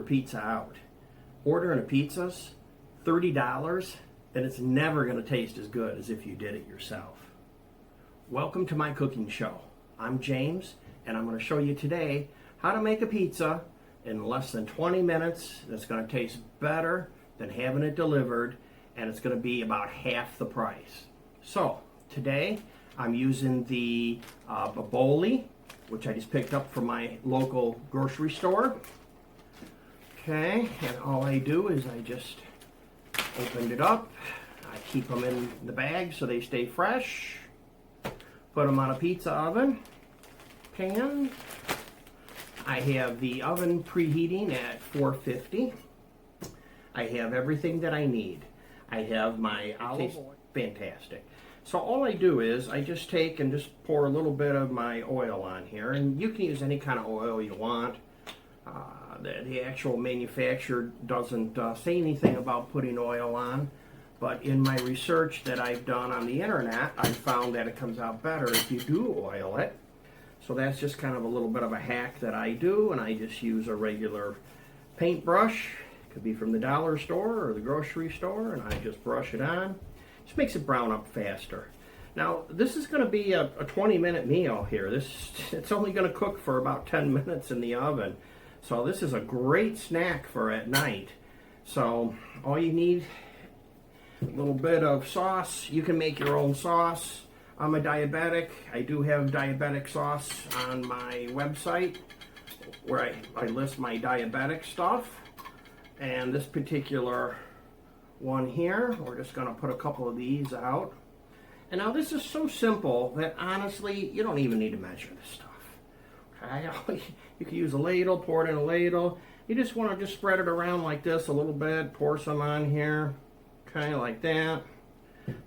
pizza out. Ordering a pizza's $30, and it's never going to taste as good as if you did it yourself. Welcome to my cooking show. I'm James, and I'm going to show you today how to make a pizza in less than 20 minutes that's going to taste better than having it delivered, and it's going to be about half the price. So today I'm using the Baboli, which I just picked up from my local grocery store. Okay, and all I do is I just opened it up. I keep them in the bag so they stay fresh. Put them on a pizza oven pan. I have the oven preheating at 450. I have everything that I need. I have my olive oil. Fantastic. So all I do is I just take and just pour a little bit of my oil on here, and you can use any kind of oil you want. The actual manufacturer doesn't say anything about putting oil on, but in my research that I've done on the internet, I found that it comes out better if you do oil it. So that's just kind of a little bit of a hack that I do, and I just use a regular paintbrush. It could be from the dollar store or the grocery store, and I just brush it on. Just makes it brown up faster. Now, this is going to be a 20-minute meal here. It's only going to cook for about 10 minutes in the oven. So this is a great snack for at night. So all you need, a little bit of sauce. You can make your own sauce. I'm a diabetic. I do have diabetic sauce on my website where I list my diabetic stuff. And this particular one here, we're just going to put a couple of these out. And now this is so simple that honestly, you don't even need to measure this stuff. Okay, you can use a ladle, pour it in a ladle. You just want to just spread it around like this a little bit, pour some on here, kind of like that.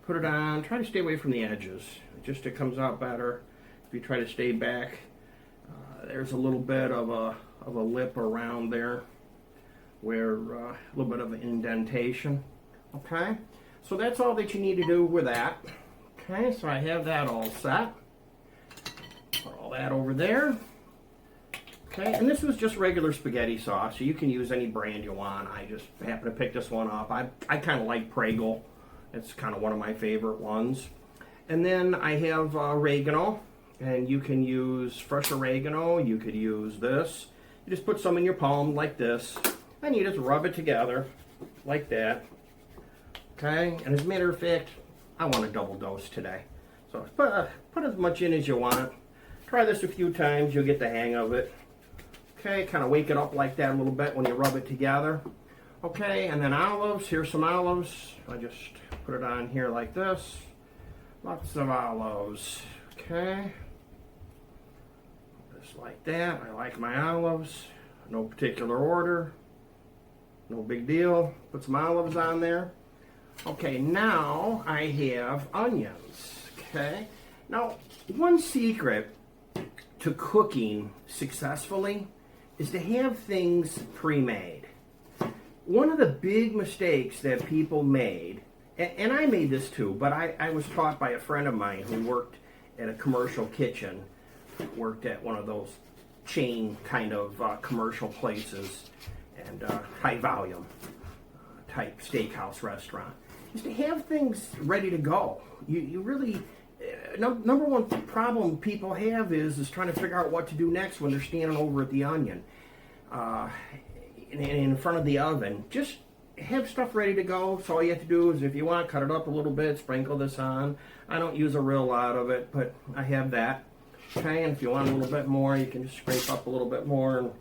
Put it on, try to stay away from the edges. It comes out better if you try to stay back. There's a little bit of a lip around there where a little bit of an indentation. Okay, so that's all that you need to do with that. Okay, so I have that all set. Put all that over there. Okay, and this was just regular spaghetti sauce, so you can use any brand you want. I just happen to pick this one up. I kind of like Prego. It's kind of one of my favorite ones. And then I have oregano, and you can use fresh oregano. You could use this. You just put some in your palm like this, and you just rub it together like that. Okay, and as a matter of fact, I want a double dose today. So put as much in as you want. Try this a few times, you'll get the hang of it. Okay, kind of wake it up like that a little bit when you rub it together. Okay, and then olives, here's some olives. I just put it on here like this. Lots of olives. Okay. Just like that. I like my olives. No particular order. No big deal. Put some olives on there. Okay, now I have onions. Okay. Now, one secret to cooking successfully is to have things pre-made. One of the big mistakes that people made, and I made this too, but I was taught by a friend of mine who worked at a commercial kitchen, worked at one of those chain kind of commercial places, and high volume type steakhouse restaurant, is to have things ready to go. You really, number one problem people have is trying to figure out what to do next when they're standing over at the onion in front of the oven. Just have stuff ready to go. So all you have to do is, if you want, cut it up a little bit, sprinkle this on. I don't use a real lot of it, but I have that. Okay, and if you want a little bit more, you can just scrape up a little bit more and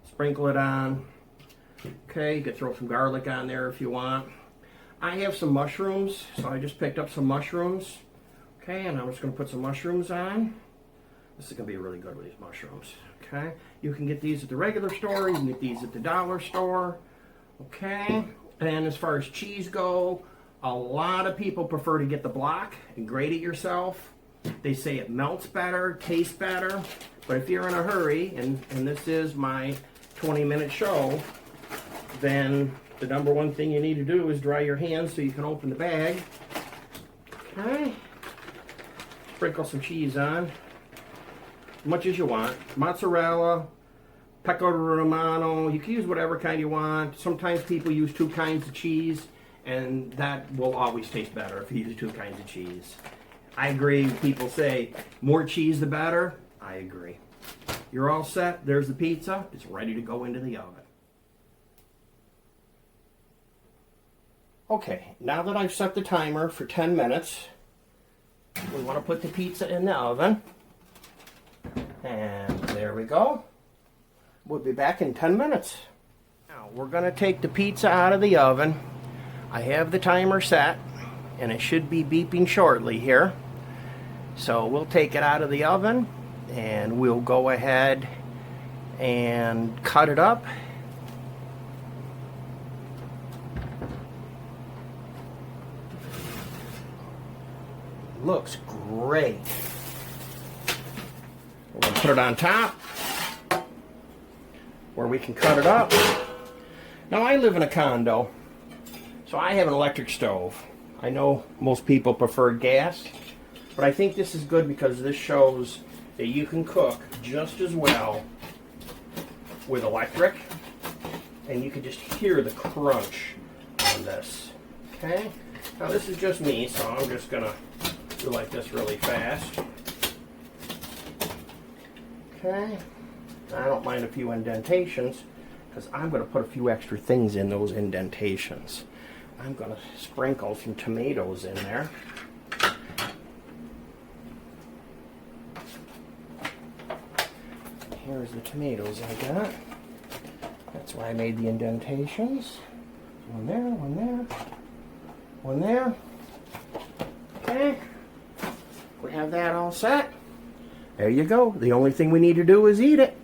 sprinkle it on. Okay, you can throw some garlic on there if you want. I have some mushrooms, so I just picked up some mushrooms. Okay, and I'm just going to put some mushrooms on. This is going to be really good with these mushrooms. Okay, you can get these at the regular store, you can get these at the dollar store. Okay, and as far as cheese go, a lot of people prefer to get the block and grate it yourself. They say it melts better, tastes better, but if you're in a hurry, and this is my 20-minute show, then the number one thing you need to do is dry your hands so you can open the bag. Okay, sprinkle some cheese on, as much as you want. Mozzarella, pecorino romano. You can use whatever kind you want. Sometimes people use 2 kinds of cheese, and that will always taste better if you use 2 kinds of cheese. I agree. People say more cheese the better. I agree. You're all set. There's the pizza. It's ready to go into the oven. Okay, now that I've set the timer for 10 minutes, we want to put the pizza in the oven. And there we go. We'll be back in 10 minutes. Now, we're going to take the pizza out of the oven. I have the timer set, and it should be beeping shortly here. So we'll take it out of the oven, and we'll go ahead and cut it up. Looks great. We're going to put it on top where we can cut it up. Now, I live in a condo, so I have an electric stove. I know most people prefer gas, but I think this is good because this shows that you can cook just as well with electric, and you can just hear the crunch on this. Okay? Now, this is just me, so I'm just going to do like this really fast. Okay, I don't mind a few indentations because I'm going to put a few extra things in those indentations. I'm going to sprinkle some tomatoes in there. Here's the tomatoes I got. That's why I made the indentations. One there, one there, one there. Okay. We have that all set. There you go. The only thing we need to do is eat it.